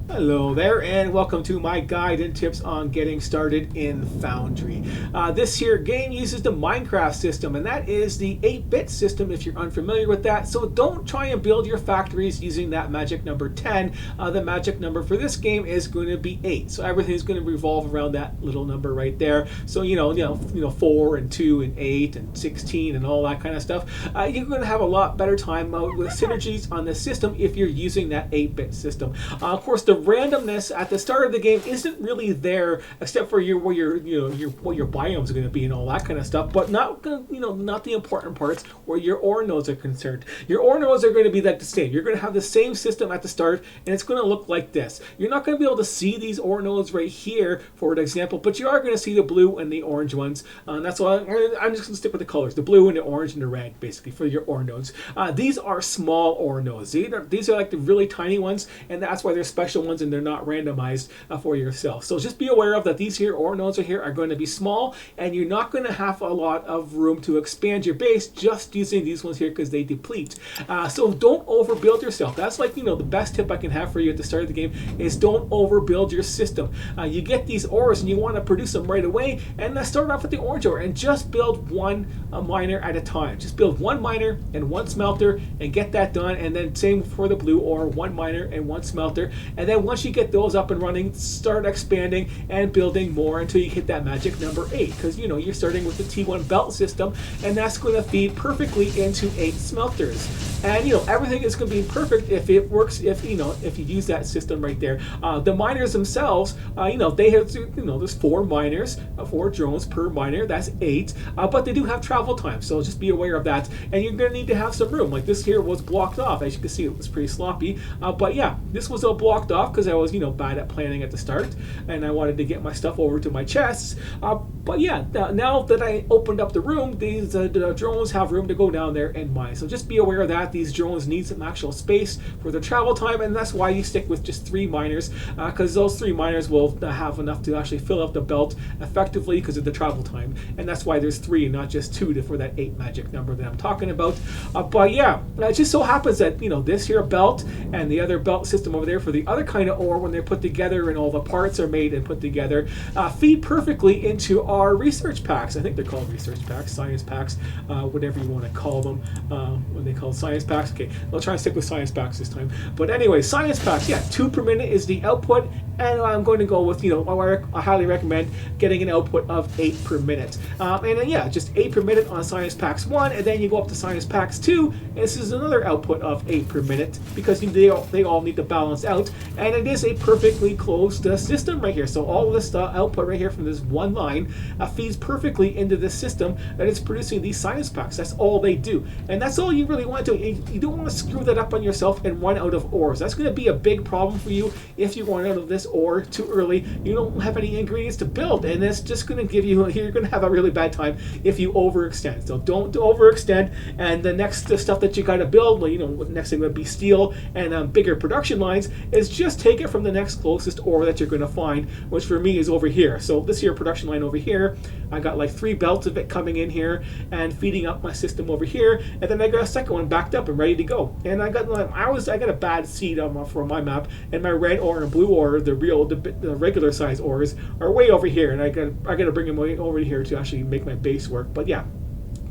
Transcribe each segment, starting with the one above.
Hello there, and welcome to my guide and tips on getting started in Foundry. This here game uses the Minecraft system, and that is the 8-bit system if you're unfamiliar with that. So don't try and build your factories using that magic number 10. The magic number for this game is going to be 8. So everything's going to revolve around that little number right there. So 4 and 2 and 8 and 16 and all that kind of stuff. You're going to have a lot better time with synergies on the system if you're using that 8-bit system. Of course, the randomness at the start of the game isn't really there, except for what your biomes are going to be and all that kind of stuff. But not the important parts where your ore nodes are concerned. Your ore nodes are going to be the same. You're going to have the same system at the start, and it's going to look like this. You're not going to be able to see these ore nodes right here, for an example, but you are going to see the blue and the orange ones. And that's why I'm just going to stick with the colors: the blue and the orange and the red, basically for your ore nodes. These are small ore nodes. These are like the really tiny ones, and that's why they're special ones and they're not randomized for yourself. So just be aware of that. These here ore nodes are going to be small, and you're not going to have a lot of room to expand your base just using these ones here because they deplete. So don't overbuild yourself. That's like the best tip I can have for you at the start of the game is don't overbuild your system. You get these ores and you want to produce them right away, and start off with the orange ore and just build one miner at a time. Just build one miner and one smelter and get that done, and then same for the blue ore, one miner and one smelter. And then once you get those up and running, start expanding and building more until you hit that magic number 8, because you're starting with the T1 belt system, and that's going to feed perfectly into 8 smelters. And everything is going to be perfect if it works, if you use that system right there. The miners themselves, they have there's 4 miners, 4 drones per miner. That's 8, but they do have travel time, so just be aware of that. And you're going to need to have some room. Like this here was blocked off, as you can see. It was pretty sloppy, but yeah, this was all blocked off because I was bad at planning at the start, and I wanted to get my stuff over to my chests. But yeah, now that I opened up the room, these the drones have room to go down there and mine. So just be aware of that. These drones need some actual space for their travel time, and that's why you stick with just 3 miners, because those 3 miners will have enough to actually fill up the belt effectively because of the travel time. And that's why there's 3 and not just 2 for that 8 magic number that I'm talking about. But yeah, it just so happens that this here belt and the other belt system over there for the other kind of ore, when they're put together and all the parts are made and put together, feed perfectly into our research packs. I think they're called research packs, science packs, whatever you want to call them. When they call science packs, okay, I'll try and stick with science packs this time. But anyway, science packs, yeah, 2 per minute is the output, and I'm going to go with I highly recommend getting an output of 8 per minute. And then yeah, just 8 per minute on science packs 1, and then you go up to science packs 2, and this is another output of 8 per minute because they all need to balance out, and it is a perfectly closed system right here. So all of this output right here from this one line feeds perfectly into this system that is producing these science packs. That's all they do, and that's all you really want to do. You don't want to screw that up on yourself and run out of ores. That's going to be a big problem for you if you run out of this ore too early. You don't have any ingredients to build, and it's just going to give you, you're going to have a really bad time if you overextend. So don't overextend. And the next stuff that you got to build, the next thing would be steel and bigger production lines, is just take it from the next closest ore that you're going to find, which for me is over here. So this here production line over here, I got like 3 belts of it coming in here and feeding up my system over here, and then I got a second one backed up and ready to go. And I got a bad seed for my map, and my red ore and blue ore, the regular size ores, are way over here, and I got to bring them way over here to actually make my base work. But yeah,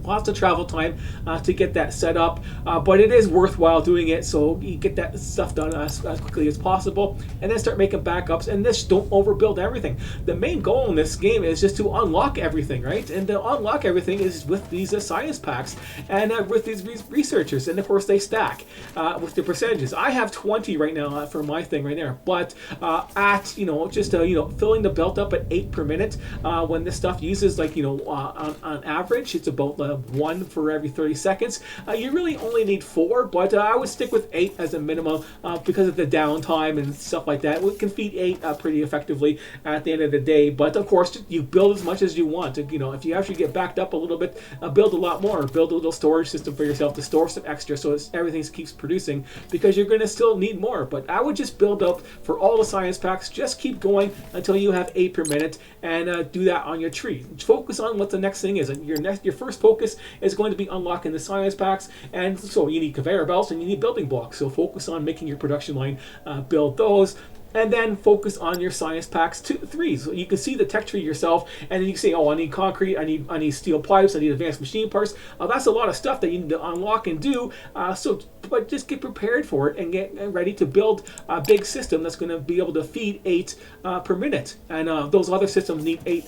lots of travel time to get that set up, but it is worthwhile doing it, so you get that stuff done as quickly as possible, and then start making backups, and just don't overbuild everything. The main goal in this game is just to unlock everything, right? And to unlock everything is with these science packs and with these researchers, and of course they stack with the percentages. I have 20 right now for my thing right there, but at filling the belt up at 8 per minute, when this stuff uses on average it's about 1 for every 30 seconds. You really only need 4, but I would stick with 8 as a minimum because of the downtime and stuff like that. We can feed 8 pretty effectively at the end of the day, but of course you build as much as you want. If you actually get backed up a little bit, build a lot more. Build a little storage system for yourself to store some extra so everything keeps producing, because you're going to still need more. But I would just build up for all the science packs. Just keep going until you have 8 per minute, and do that on your tree. Focus on what the next thing is. Your first focus is going to be unlocking the science packs, and so you need conveyor belts and you need building blocks. So focus on making your production line, build those. and then focus on your science packs 3. So you can see the tech tree yourself, and then you can say, oh, I need concrete, I need steel pipes, I need advanced machine parts. That's a lot of stuff that you need to unlock and do. But just get prepared for it and get ready to build a big system that's going to be able to feed 8 per minute. And those other systems need 8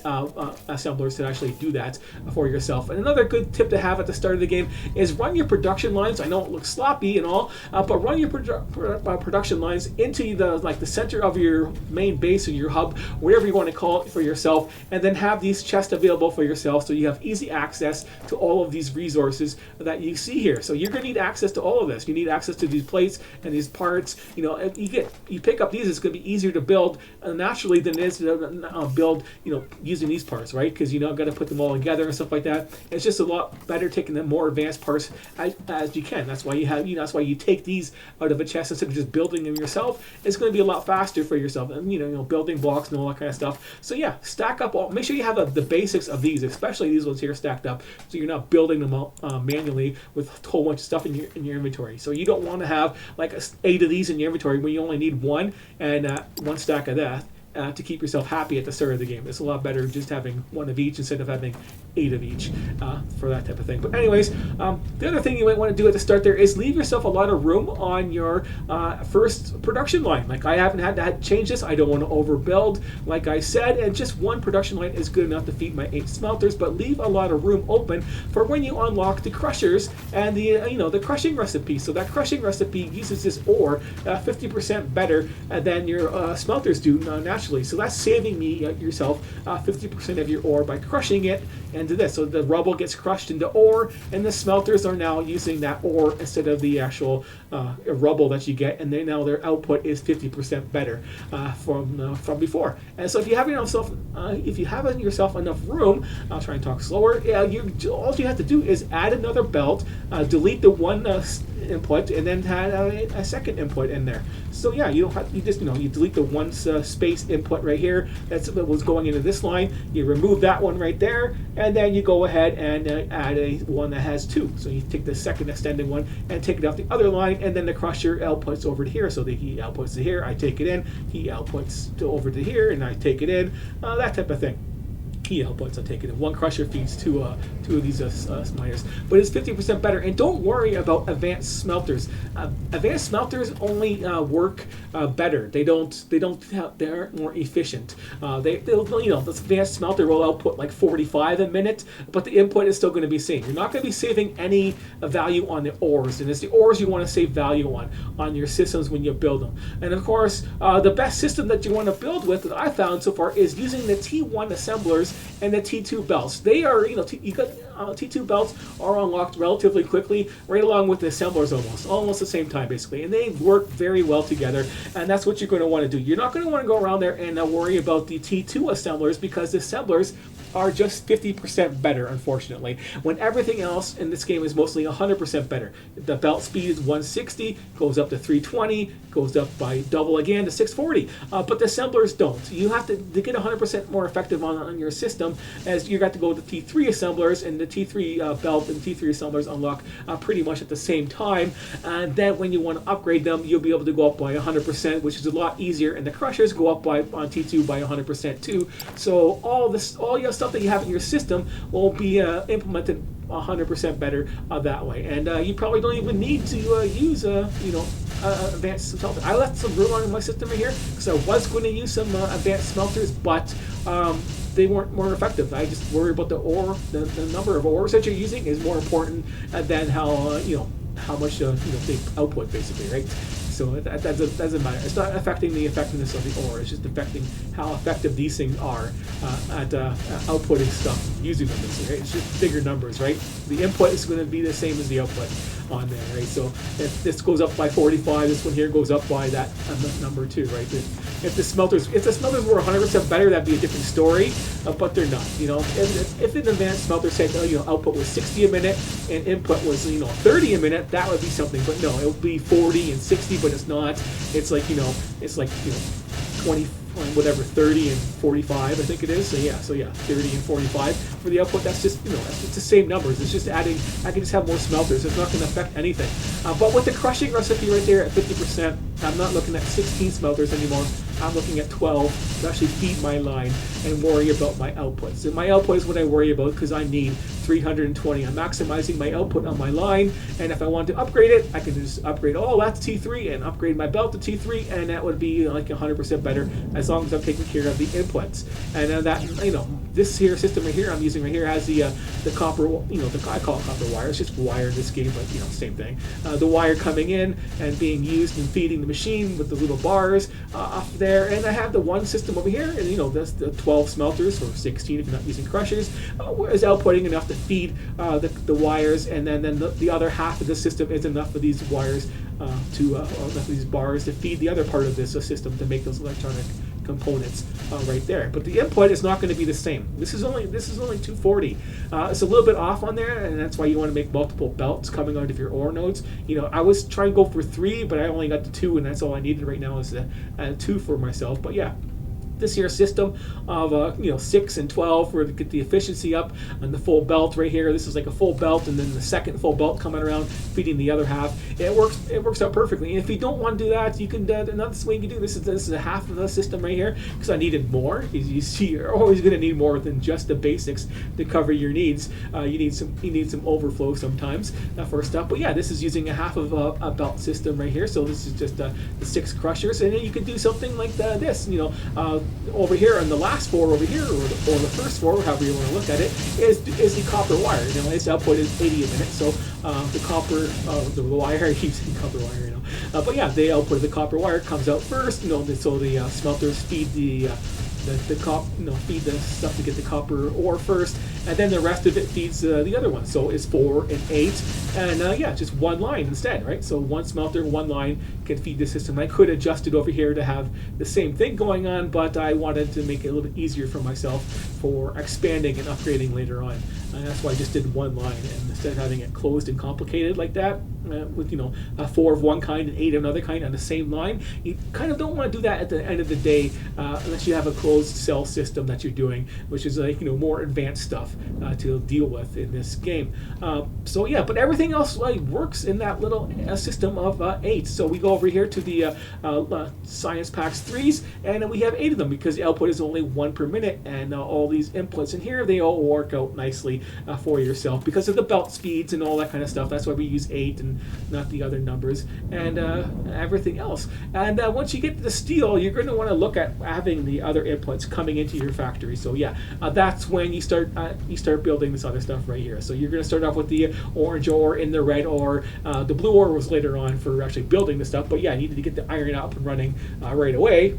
assemblers to actually do that for yourself. And another good tip to have at the start of the game is run your production lines. I know it looks sloppy and all, but run your production lines into the center of your main base or your hub, whatever you want to call it for yourself, and then have these chests available for yourself so you have easy access to all of these resources that you see here. So you're going to need access to all of this. You need access to these plates and these parts. You know, if you pick up these, it's going to be easier to build naturally than it is to build, using these parts, right? Because got to put them all together and stuff like that. It's just a lot better taking the more advanced parts as you can. That's why you have, that's why you take these out of a chest instead of just building them yourself. It's going to be a lot faster for yourself, and building blocks and all that kind of stuff. So yeah, stack up all. Make sure you have the basics of these, especially these ones here, stacked up, so you're not building them manually with a whole bunch of stuff in your inventory. So you don't want to have like 8 of these in your inventory when you only need 1 and 1 stack of that. To keep yourself happy at the start of the game. It's a lot better just having 1 of each instead of having 8 of each for that type of thing. But anyways, the other thing you might want to do at the start there is leave yourself a lot of room on your first production line. Like I haven't had to change this. I don't want to overbuild, like I said, and just 1 production line is good enough to feed my 8 smelters, but leave a lot of room open for when you unlock the crushers and the crushing recipe. So that crushing recipe uses this ore 50% better than your smelters do naturally. So that's saving yourself 50% of your ore by crushing it into this. So the rubble gets crushed into ore, and the smelters are now using that ore instead of the actual rubble that you get, and now their output is 50% better from before. And so if you have yourself enough room, I'll try and talk slower. All you have to do is add another belt, delete the one input, and then add a second input in there. So yeah, you delete the one space input right here that was going into this line. You remove that one right there, and then you go ahead and add a one that has 2. So you take the second extended one and take it off the other line, and then the crusher outputs over to here. So he outputs to here, I take it in. He outputs over to here, and I take it in. That type of thing. He outputs, I take it in. 1 crusher feeds 2 of these miners, but it's 50% better. And don't worry about advanced smelters. Advanced smelters only work better. They aren't more efficient. This advanced smelter will output like 45 a minute, but the input is still going to be the same. You're not going to be saving any value on the ores, and it's the ores you want to save value on your systems when you build them. And of course, the best system that you want to build with that I found so far is using the T1 assemblers and the T2 belts. They are, T2 belts are unlocked relatively quickly, right along with the assemblers almost the same time basically, and they work very well together, and that's what you're going to want to do. You're not going to want to go around there and worry about the T2 assemblers, because the assemblers are just 50% better, unfortunately, when everything else in this game is mostly 100% better. The belt speed is 160, goes up to 320, goes up by double again to 640, but the assemblers don't. You have to get 100% more effective on your system, as you got to go with the T3 assemblers, and the T3 belt and T3 assemblers unlock pretty much at the same time, and then when you want to upgrade them, you'll be able to go up by 100%, which is a lot easier, and the crushers go up on T2 by 100% too. So all your stuff that you have in your system will be implemented 100% better that way, and you probably don't even need to use advanced smelter. I left some room on my system right here because I was going to use some advanced smelters, but they weren't more effective. I just worry about the ore. The number of ores that you're using is more important than how much they output, basically, right? So that doesn't matter. It's not affecting the effectiveness of the ore. It's just affecting how effective these things are at outputting stuff using them. Right? It's just bigger numbers, right? The input is going to be the same as the output on there, right? So if this goes up by 45, this one here goes up by that number too, right? If the smelters were 100% better, that'd be a different story, but they're not. If an advanced smelter said output was 60 a minute and input was 30 a minute, that would be something. But no, it would be 40 and 60, but it's not. It's like 20. Whatever, 30 and 45, I think it is. So yeah, 30 and 45 for the output. That's just, it's the same numbers. It's just adding, I can just have more smelters. It's not going to affect anything. But with the crushing recipe right there at 50%, I'm not looking at 16 smelters anymore. I'm looking at 12 to actually feed my line and worry about my outputs. And my output is what I worry about because I need 320. I'm maximizing my output on my line, and if I want to upgrade it, I can just upgrade all that to T3 and upgrade my belt to T3, and that would be like 100% better as long as I'm taking care of the inputs. And that, this here system right here I'm using right here has the copper, I call it copper wire. It's just wire in this game, but same thing. The wire coming in and being used and feeding the machine with the little bars off there, and I have the one system over here, and that's the 12 smelters or 16 if you're not using crushers, is outputting enough to feed the wires, and then the other half of the system is enough for these wires enough of these bars to feed the other part of this system to make those electronic components right there. But the input is not going to be the same. This is only 240. It's a little bit off on there, and that's why you want to make multiple belts coming out of your ore nodes. I was trying to go for 3, but I only got to 2, and that's all I needed right now is 2 for myself. But yeah, this here system of 6 and 12 where to get the efficiency up, and the full belt right here. This is like a full belt, and then the second full belt coming around feeding the other half. It works out perfectly. And if you don't want to do that, you can another way you can do this is a half of the system right here, because I needed more. You see, you're always going to need more than just the basics to cover your needs. You need some overflow sometimes for stuff. But yeah, this is using a half of a belt system right here. So this is just the 6 crushers, and then you can do something like this. Over here on the last 4 over here, or the first 4, however you want to look at it, is the copper wire. Its output is 80 a minute, so the copper, the wire, I keep saying copper wire, but yeah, the output of the copper wire comes out first. So the smelters feed feed the stuff to get the copper ore first, and then the rest of it feeds the other one. So it's 4 and 8, and just one line instead, right? So one smelter, one line can feed the system. I could adjust it over here to have the same thing going on, but I wanted to make it a little bit easier for myself for expanding and upgrading later on. And that's why I just did one line, and instead of having it closed and complicated like that, with 4 of one kind and 8 of another kind on the same line, you kind of don't want to do that at the end of the day, unless you have a closed cell system that you're doing, which is more advanced stuff to deal with in this game. So yeah, but everything else works in that little system of 8. So we go over here to the Science Packs 3s, and then we have 8 of them because the output is only 1 per minute, and all these inputs in here, they all work out nicely for yourself because of the belt speeds and all that kind of stuff. That's why we use 8 and not the other numbers, and everything else. And once you get to the steel, you're going to want to look at having the other inputs coming into your factory. So yeah, that's when you start building this other stuff right here. So you're going to start off with the orange ore and the red ore. The blue ore was later on for actually building the stuff, but yeah, I needed to get the iron up and running right away.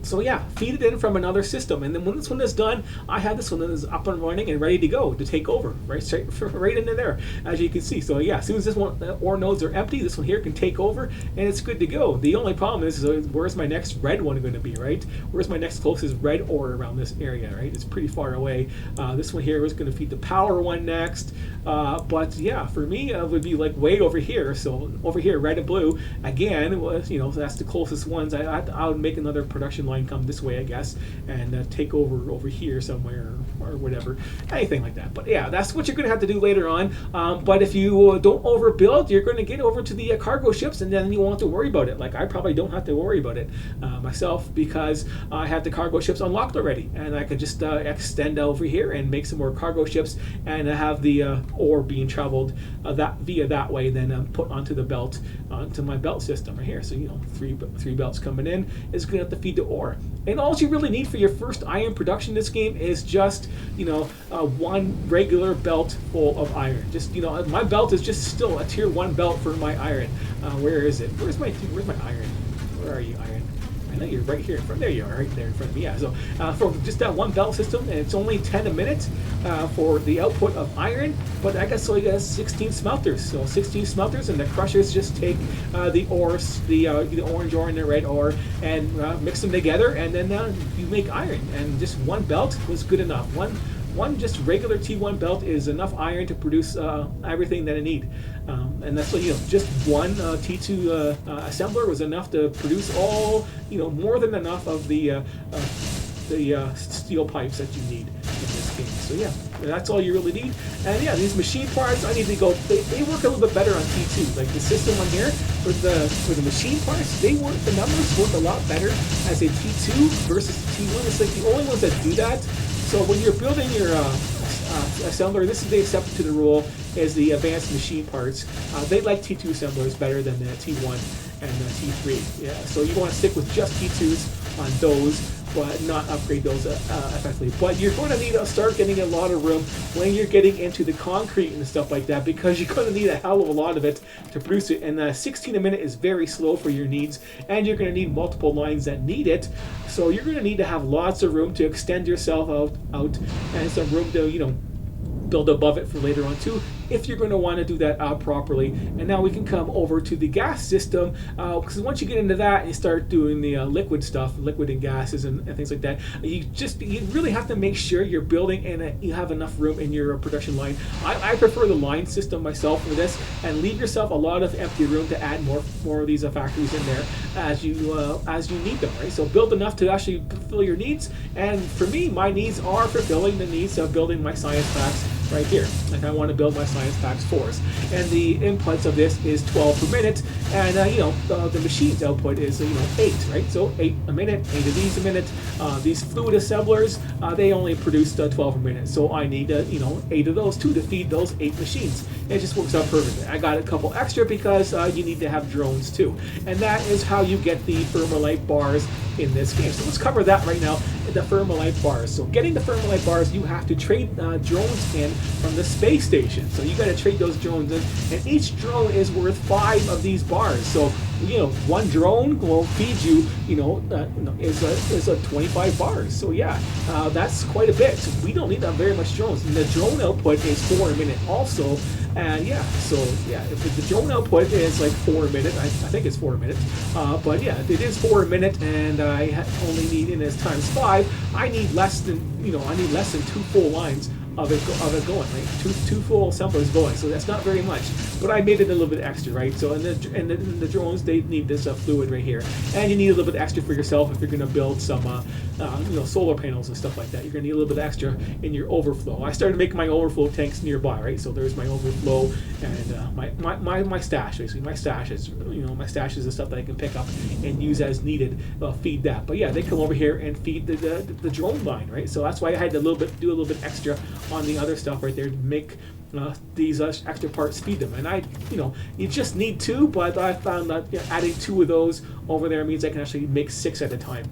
So yeah, feed it in from another system, and then when this one is done, I have this one that is up and running and ready to go to take over, right into there, as you can see. So yeah, as soon as this one ore nodes are empty, this one here can take over, and it's good to go. The only problem is where's my next red one going to be, right? Where's my next closest red ore around this area, right? It's pretty far away. This one here is going to feed the power one next, but yeah, for me, it would be like way over here. So over here, red and blue, again, was that's the closest ones. I would make another production line come this way, I guess, and take over here somewhere or whatever, anything like that. But yeah, that's what you're going to have to do later on. But if you don't overbuild, you're going to get over to the cargo ships, and then you won't have to worry about it. Like I probably don't have to worry about it myself because I have the cargo ships unlocked already, and I can just extend over here and make some more cargo ships and have the ore being traveled via that way, then put onto the belt, onto my belt system right here. So three belts coming in is going to have to feed the ore. And all you really need for your first iron production in this game is just, one regular belt full of iron. Just, my belt is just still a tier 1 belt for my iron. Where is it? Where's my iron? Where are you, iron? I know you're right here in front. There you are, right there in front of me. Yeah. So for just that one belt system, and it's only 10 a minute for the output of iron. But I guess so. You got 16 smelters. So 16 smelters, and the crushers just take the ores, the orange ore and the red ore, and mix them together, and then you make iron. And just one belt was good enough. One just regular T1 belt is enough iron to produce everything that I need. And that's what, just one T2 assembler was enough to produce all, more than enough of the steel pipes that you need in this game. So yeah, that's all you really need. And yeah, these machine parts, I need to go. They work a little bit better on T2. Like the system on here for the machine parts, the numbers work a lot better as a T2 versus T1. It's like the only ones that do that. So when you're building your assembler, this is the exception to the rule, is the advanced machine parts. They like T2 assemblers better than the T1 and the T3. Yeah, so you want to stick with just T2s on those, but not upgrade those effectively. But you're going to need to start getting a lot of room when you're getting into the concrete and stuff like that, because you're going to need a hell of a lot of it to produce it. And 16 a minute is very slow for your needs, and you're going to need multiple lines that need it. So you're going to need to have lots of room to extend yourself out and some room to, build above it for later on too, if you're going to want to do that properly. And now we can come over to the gas system, because once you get into that and you start doing the liquid stuff, liquid and gases and things like that, you really have to make sure you're building and you have enough room in your production line. I prefer the line system myself for this, and leave yourself a lot of empty room to add more of these factories in there as you need them, right? So build enough to actually fulfill your needs. And for me, my needs are fulfilling the needs of building my science packs right here. Like I want to build my science packs 4s, and the inputs of this is 12 per minute, and the machine's output is 8, right? So 8 a minute, 8 of these a minute. These fluid assemblers, they only produce 12 a minute, so I need 8 of those too to feed those 8 machines. It just works out perfectly. I got a couple extra because you need to have drones too, and that is how you get the Thermalite bars in this game. So let's cover that right now, the Thermalite bars. So getting the Thermalite bars, you have to trade drones in from the space station. So you got to trade those drones in, and each drone is worth 5 of these bars. So one drone will feed you is a 25 bars. So yeah, that's quite a bit. So we don't need that very much drones, and the drone output is 4 a minute also. And yeah, so yeah, if the drone output is like 4 a minute, I think it's 4 a minute, but yeah, it is 4 a minute, and I only need, in this times 5, I need less than 2 full lines of it going, right? Two full assemblers going, so that's not very much, but I made it a little bit extra, right? So and the drones, they need this fluid right here, and you need a little bit extra for yourself if you're going to build some solar panels and stuff like that. You're going to need a little bit extra in your overflow. I started making my overflow tanks nearby, right? So there's my overflow and my stash. Basically, my stash is the stuff that I can pick up and use as needed. Feed that, but yeah, they come over here and feed the drone line, right? So that's why I had to do a little bit extra on the other stuff right there to make these extra parts feed them. And you just need 2, but I found that adding 2 of those over there means I can actually make 6 at a time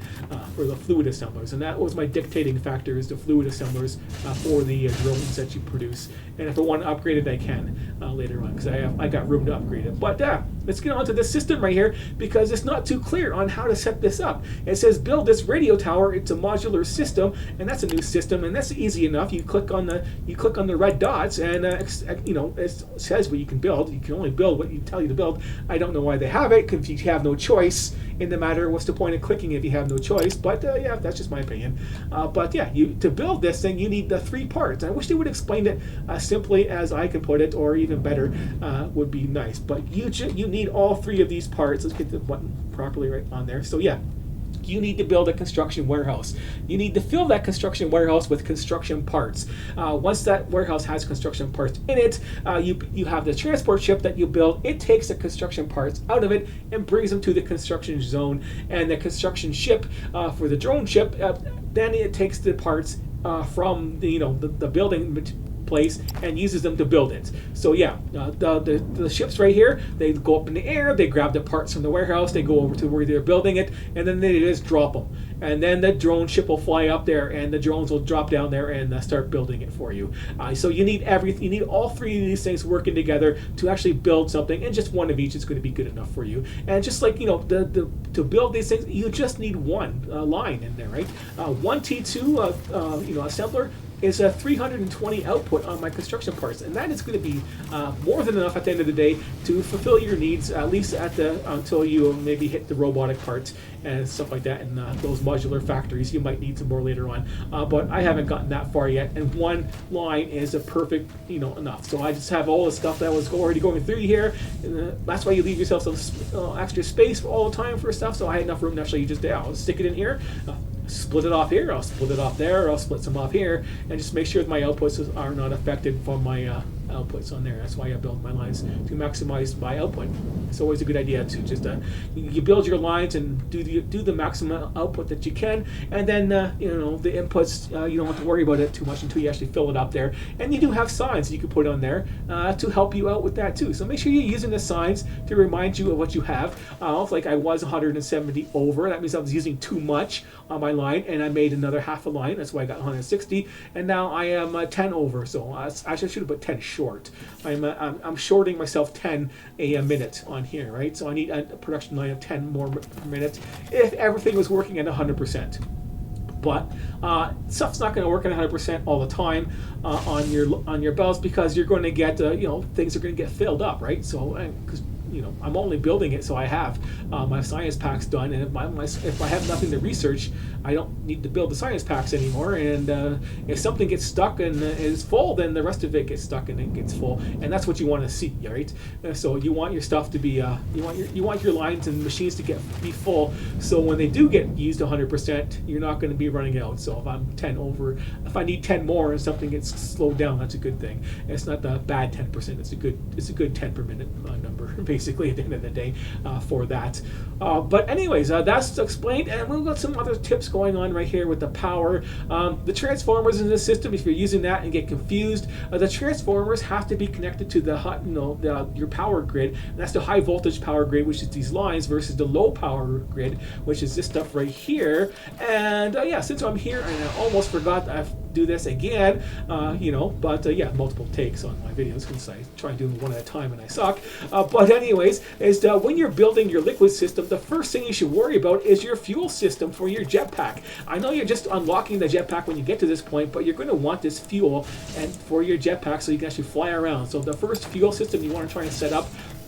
for the fluid assemblers, and that was my dictating factor, is the fluid assemblers for the drones that you produce. And if I want to upgrade it, I can later on, because I got room to upgrade it. But let's get on to this system right here, because it's not too clear on how to set this up. It says build this radio tower. It's a modular system, and that's a new system, and that's easy enough. You click on the red dots, and it says what you can build. You can only build what you tell you to build. I don't know why they have it, because you have no choice in the matter. What's the point of clicking if you have no choice? But yeah, that's just my opinion. But yeah, to build this thing, you need the 3 parts. I wish they would explain it simply as I can put it, or even better would be nice. But you need all 3 of these parts. Let's get the button properly right on there. So yeah, you need to build a construction warehouse. You need to fill that construction warehouse with construction parts. Once that warehouse has construction parts in it, you have the transport ship that you build. It takes the construction parts out of it and brings them to the construction zone. And the construction ship, for the drone ship, then it takes the parts from the building place and uses them to build it. So yeah, the ships right here, they go up in the air, they grab the parts from the warehouse, they go over to where they're building it, and then they just drop them. And then the drone ship will fly up there, and the drones will drop down there and start building it for you. So you need everything. You need all 3 of these things working together to actually build something, and just one of each is going to be good enough for you. And just like to build these things, you just need one line in there, right? One T2 assembler is a 320 output on my construction parts, and that is going to be more than enough at the end of the day to fulfill your needs, at least until you maybe hit the robotic parts and stuff like that, and those modular factories. You might need some more later on, but I haven't gotten that far yet, and one line is a perfect enough. So I just have all the stuff that was already going through here, and that's why you leave yourself some extra space all the time for stuff. So I had enough room to actually just I'll stick it in here. split it off here, I'll split it off there, I'll split some off here, and just make sure that my outputs are not affected from my outputs on there. That's why I build my lines, to maximize my output. It's always a good idea to just you build your lines and do the maximum output that you can, and then the inputs, you don't have to worry about it too much until you actually fill it up there. And you do have signs you can put on there to help you out with that too. So make sure you're using the signs to remind you of what you have. Like I was 170 over, that means I was using too much on my line, and I made another half a line. That's why I got 160, and now I am 10 over. So actually I should have put 10 short. I'm shorting myself 10 a minute on here, right? So I need a production line of 10 more per minute if everything was working at 100%. But stuff's not going to work at 100% all the time on your belts, because you're going to get things are going to get filled up, right? So because I'm only building it so I have my science packs done, and if I have nothing to research, I don't need to build the science packs anymore. And if something gets stuck and is full, then the rest of it gets stuck and it gets full, and that's what you want to see, right? So you want your stuff to be you want your lines and machines to be full, so when they do get used 100%, you're not going to be running out. So if I'm 10 over, if I need 10 more and something gets slowed down, that's a good thing. It's not the bad 10%. It's a good 10 per minute number, basically, at the end of the day, for that. But anyways, that's explained, and we've got some other tips going on right here with the power. The transformers in the system, if you're using that and get confused, the transformers have to be connected to your power grid, and that's the high voltage power grid, which is these lines, versus the low power grid, which is this stuff right here. And since I'm here, and I almost forgot that I do this again, multiple takes on my videos, because I try and do them one at a time and I suck. But anyways, is when you're building your liquid system, the first thing you should worry about is your fuel system for your jetpack. I know you're just unlocking the jetpack when you get to this point, but you're going to want this fuel and for your jetpack so you can actually fly around. So the first fuel system you want to try and set up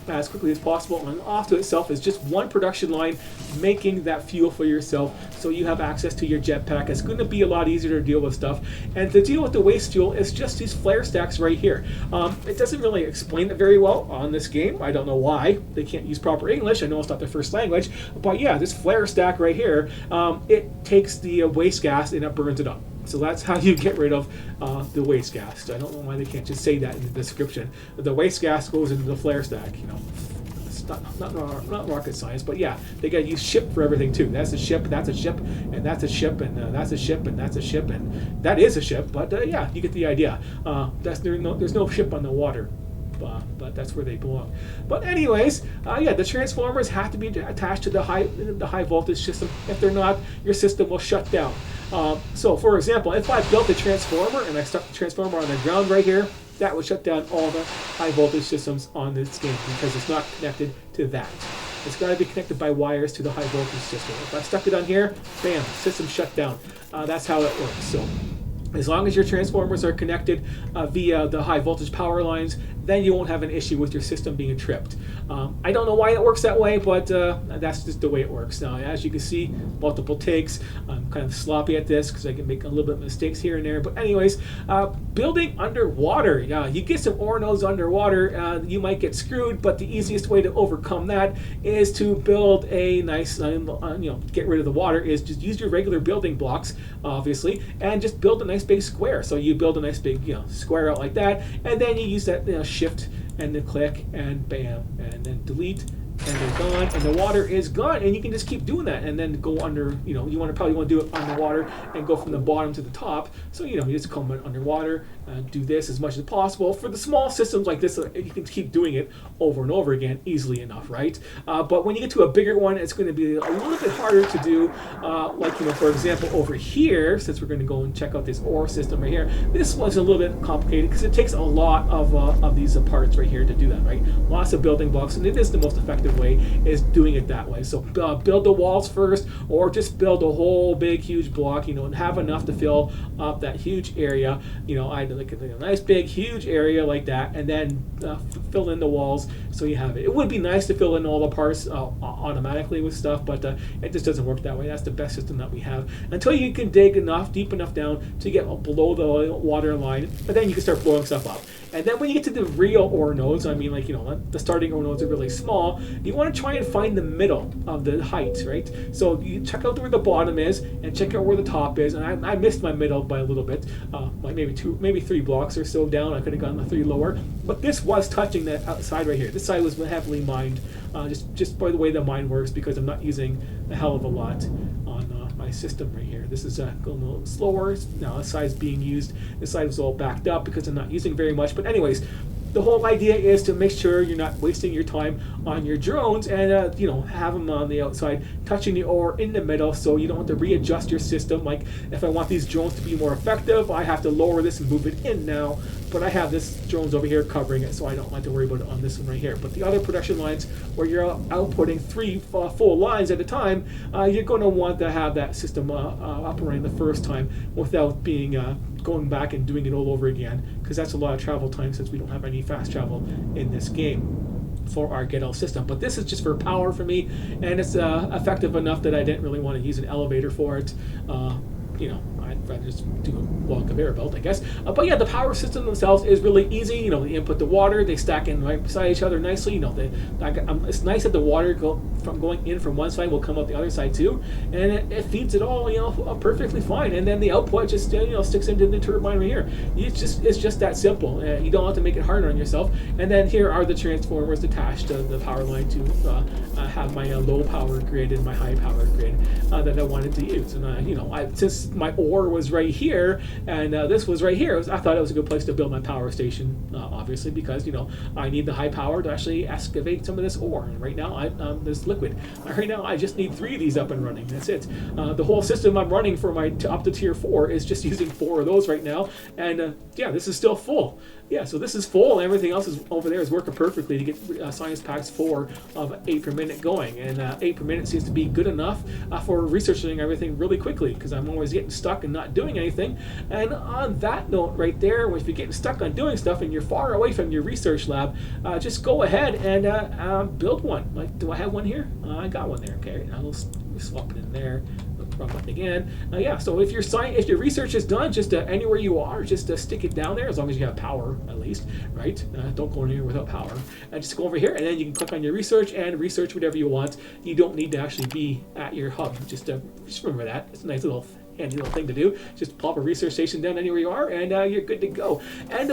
as quickly as possible and off to itself is just one production line making that fuel for yourself, so you have access to your jetpack. It's going to be a lot easier to deal with stuff, and to deal with the waste fuel is just these flare stacks right here. It doesn't really explain it very well on this game. I don't know why they can't use proper English. I know it's not their first language, but yeah, this flare stack right here, it takes the waste gas and it burns it up. So that's how you get rid of the waste gas. I don't know why they can't just say that in the description. The waste gas goes into the flare stack. It's not rocket science, but yeah, they got to use ship for everything too. That's a ship, that's a ship, and that's a ship, and that's a ship, and that's a ship, and that is a ship. But yeah, you get the idea. There's no ship on the water. But that's where they belong. But anyways, the transformers have to be attached to the high voltage system. If they're not, your system will shut down. So for example, if I built a transformer and I stuck the transformer on the ground right here, that would shut down all the high voltage systems on this game, because it's not connected to that. It's got to be connected by wires to the high voltage system. If I stuck it on here, bam, system shut down. That's how it works. So as long as your transformers are connected via the high voltage power lines, then you won't have an issue with your system being tripped. I don't know why it works that way, but that's just the way it works. Now, as you can see, multiple takes. I'm kind of sloppy at this because I can make a little bit of mistakes here and there. But anyways, building underwater. You get some ore nodes underwater, you might get screwed, but the easiest way to overcome that is to build a nice, get rid of the water, is just use your regular building blocks, obviously, and just build a nice big square. So you build a nice big square out like that, and then you use that shift and then click and bam, and then delete, and they're gone, and the water is gone, and you can just keep doing that, and then go under. You probably want to do it underwater and go from the bottom to the top. So you just come underwater, do this as much as possible. For the small systems like this, you can keep doing it over and over again easily enough, right? But when you get to a bigger one, it's going to be a little bit harder to do. For example, over here, since we're going to go and check out this ore system right here, this one's a little bit complicated because it takes a lot of these parts right here to do that, right? Lots of building blocks, and it is the most effective way, is doing it that way. So build the walls first, or just build a whole big huge block, and have enough to fill up that huge area. I like a nice big huge area like that, and then fill in the walls so you have it. It would be nice to fill in all the parts automatically with stuff, but it just doesn't work that way. That's the best system that we have until you can dig deep enough down to get below the water line, and then you can start blowing stuff up. And then when you get to the real ore nodes, the starting ore nodes are really small, you want to try and find the middle of the height, right? So you check out where the bottom is and check out where the top is. And I missed my middle by a little bit, like maybe 3 blocks or so down. I could have gotten the 3 lower, but this was touching the outside right here. This side was heavily mined, just by the way the mine works, because I'm not using a hell of a lot on my system right here. This is going a little slower. Now this side's being used. This side was all backed up because I'm not using very much. But anyways, the whole idea is to make sure you're not wasting your time on your drones, and you know, have them on the outside touching the ore in the middle, so you don't have to readjust your system. Like if I want these drones to be more effective, I have to lower this and move it in now, but I have this drones over here covering it, so I don't have to worry about it on this one right here. But the other production lines where you're outputting 3 full lines at a time, you're going to want to have that system up and running the first time without being going back and doing it all over again, because that's a lot of travel time since we don't have any fast travel in this game for our Get Out system. But this is just for power for me, and it's effective enough that I didn't really want to use an elevator for it. You know, I'd rather just do a block of air belt, I guess. But yeah, the power system themselves is really easy. You know, they input the water, they stack in right beside each other nicely. You know, it's nice that the water going in from one side will come out the other side too, and it feeds it all, you know, perfectly fine. And then the output just sticks into the turbine right here. It's just that simple. You don't have to make it harder on yourself. And then here are the transformers attached to the power line to have my low power grid and my high power grid that I wanted to use. And you know, since my ore was right here and this was right here, I thought it was a good place to build my power station, obviously, because, you know, I need the high power to actually excavate some of this ore. And right now, this liquid. Right now, I just need 3 of these up and running. That's it. The whole system I'm running for my up to tier 4 is just using 4 of those right now. And yeah, this is still full. Yeah, so this is full. Everything else is over there is working perfectly to get Science Packs 4 of 8 per minute going. And 8 per minute seems to be good enough for researching everything really quickly, because I'm always getting stuck and not doing anything. And on that note right there, if you're getting stuck on doing stuff and you're far away from your research lab, just go ahead and build one. Like, do I have one here? I got one there. Okay, now we'll swap it in there. Wrong button again. Yeah, so if your research is done, just anywhere you are, just stick it down there, as long as you have power, at least, right? Don't go anywhere without power. Just go over here, and then you can click on your research and research whatever you want. You don't need to actually be at your hub. Just remember that. It's a nice little handy little thing to do. Just plop a research station down anywhere you are, and you're good to go. And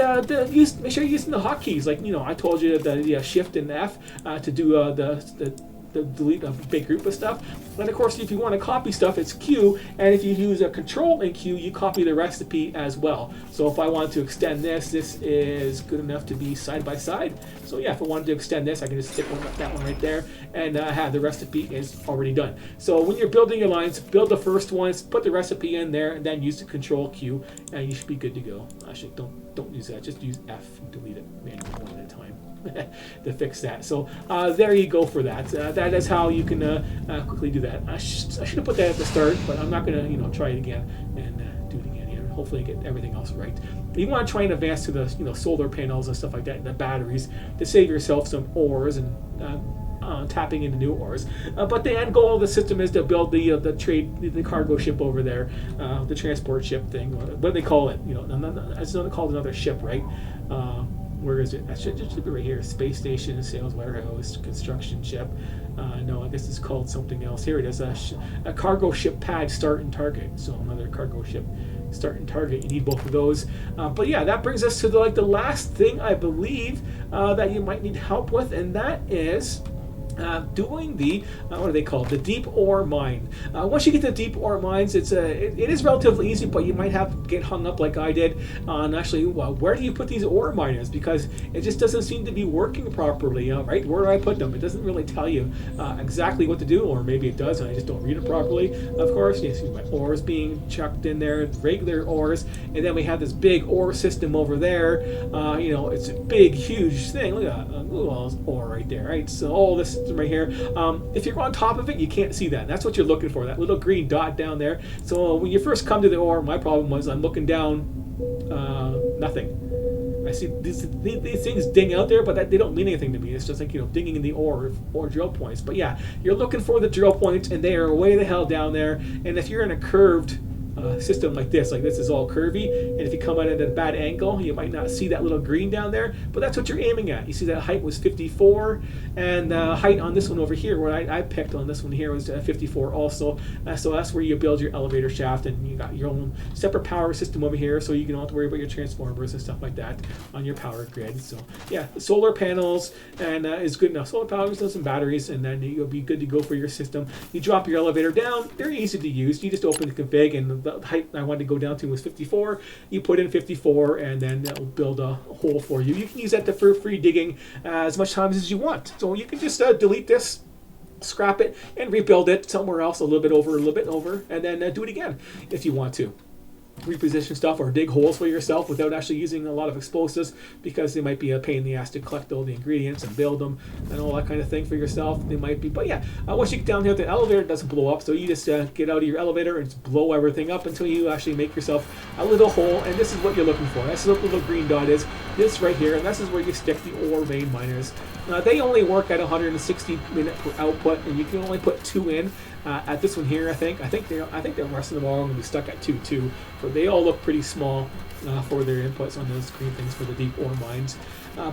make sure you're using the hotkeys. Like, you know, I told you the Shift and F to do the delete a big group of stuff. And of course, if you want to copy stuff, it's Q, and if you use a control in Q, you copy the recipe as well. So if I want to extend this is good enough to be side by side. So yeah, if I wanted to extend this, I can just stick that one right there, and have the recipe is already done. So when you're building your lines, build the first ones, put the recipe in there, and then use the control Q, and you should be good to go. Actually, don't use that. Just use F and delete it manually one at a time to fix that. So there you go for that. That is how you can quickly do that. I should have put that at the start, but I'm not going to try it again and do it again here. Hopefully get everything else right. You want to try and advance to the solar panels and stuff like that, and the batteries, to save yourself some ores and tapping into new ores. But the end goal of the system is to build the cargo ship over there, the transport ship thing. What do they call it? It's not called another ship, right? Where is it? That should be right here. Space station, sales warehouse, construction ship. No, I guess it's called something else. Here it is. A cargo ship pad start and target. So another cargo ship start and target. You need both of those. But yeah, that brings us to the last thing I believe that you might need help with, and that is doing the what do they call it? The deep ore mine. Once you get to deep ore mines, it is relatively easy, but you might have to get hung up like I did on actually, well, where do you put these ore miners? Because it just doesn't seem to be working properly, right? Where do I put them? It doesn't really tell you exactly what to do, or maybe it does and I just don't read it properly. Of course, you see my ores being chucked in there, regular ores, and then we have this big ore system over there. It's a big, huge thing. Look at all this ore right there, right? So all this right here. If you're on top of it, you can't see that. That's what you're looking for, that little green dot down there. So when you first come to the ore, my problem was I'm looking down, nothing. I see these things ding out there, but they don't mean anything to me. It's just like, digging in the ore or drill points. But yeah, you're looking for the drill points, and they are way the hell down there. And if you're in a curved system like this is all curvy, and if you come at it at a bad angle, you might not see that little green down there, but that's what you're aiming at. You see that height was 54, and height on this one over here, what I picked on this one here was 54 also. So that's where you build your elevator shaft, and you got your own separate power system over here, so you don't have to worry about your transformers and stuff like that on your power grid. So yeah, solar panels and is good enough. Solar panels and some batteries, and then you'll be good to go for your system. You drop your elevator down. They're easy to use. You just open the config, and the height I wanted to go down to was 54. You put in 54, and then it'll build a hole for you. You can use that for free digging as much times as you want. So you can just delete this, scrap it, and rebuild it somewhere else a little bit over, and then do it again if you want to. Reposition stuff or dig holes for yourself without actually using a lot of explosives, because they might be a pain in the ass to collect all the ingredients and build them and all that kind of thing for yourself. They might be, but yeah, once you get down here, the elevator doesn't blow up, so you just get out of your elevator and just blow everything up until you actually make yourself a little hole, and this is what you're looking for. That's what the little green dot is. This right here, and this is where you stick the ore vein miners. They only work at 160 minute per output, and you can only put 2 in. At this one here, I think the rest of them all are going to be stuck at 2 too. So they all look pretty small for their inputs on those green things for the deep ore mines.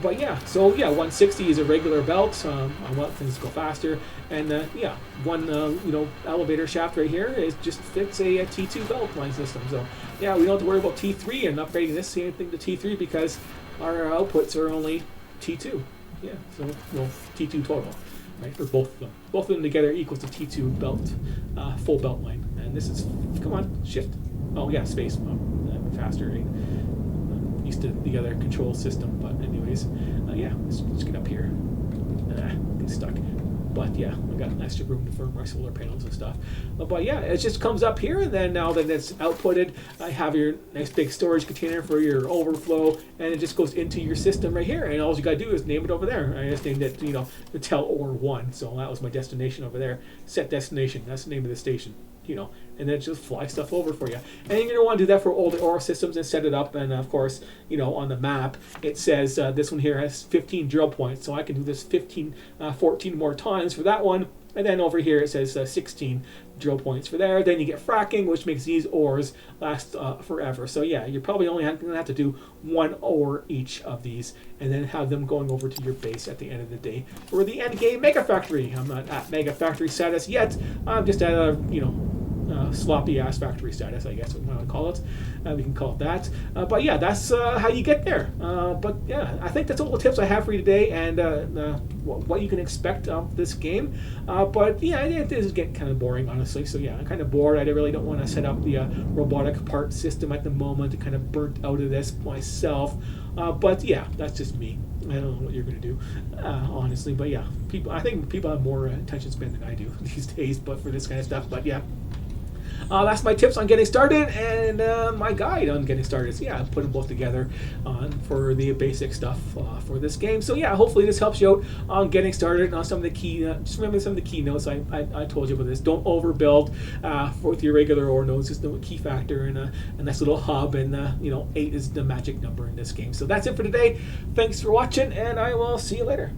But yeah, so yeah, 160 is a regular belt. I want things to go faster, and yeah, one elevator shaft right here just fits a T2 belt line system. So yeah, we don't have to worry about T3 and upgrading this same thing to T3 because our outputs are only T2. Yeah, so well, T2 total. Right, for both of them. Both of them together equals the T2 belt, full belt line. And this is, come on, shift. Oh yeah, space. Faster. Right? Used to the other control system, but anyways, yeah, let's get up here. Get stuck. But yeah, I got extra room for my solar panels and stuff. But yeah, it just comes up here, and then now that it's outputted, I have your nice big storage container for your overflow, and it just goes into your system right here. And all you gotta do is name it over there. I just named it, the Tel Ore 1. So that was my destination over there. Set destination. That's the name of the station. And then just fly stuff over for you. And you're going to want to do that for all the ore systems and set it up. And of course, on the map, it says this one here has 15 drill points. So I can do this 14 more times for that one. And then over here, it says 16 drill points for there. Then you get fracking, which makes these ores last forever. So yeah, you're probably only going to have to do 1 ore each of these, and then have them going over to your base at the end of the day for the end game Mega Factory. I'm not at Mega Factory status yet. I'm just at a, sloppy ass factory status, I guess we want to call it. We can call it that. But yeah, that's how you get there. But yeah, I think that's all the tips I have for you today, and what you can expect of this game. But yeah, it is getting kind of boring, honestly. So yeah, I'm kind of bored. I really don't want to set up the robotic part system at the moment. I'm kind of burnt out of this myself. But yeah, that's just me. I don't know what you're going to do, honestly. But yeah, I think people have more attention span than I do these days, but for this kind of stuff. But yeah. That's my tips on getting started, and my guide on getting started. So yeah, I put them both together for the basic stuff for this game. So yeah, hopefully this helps you out on getting started on some of the key. Just remember some of the key notes I told you about this. Don't overbuild with your regular ore nodes. Just know a key factor and a nice little hub, and 8 is the magic number in this game. So that's it for today. Thanks for watching, and I will see you later.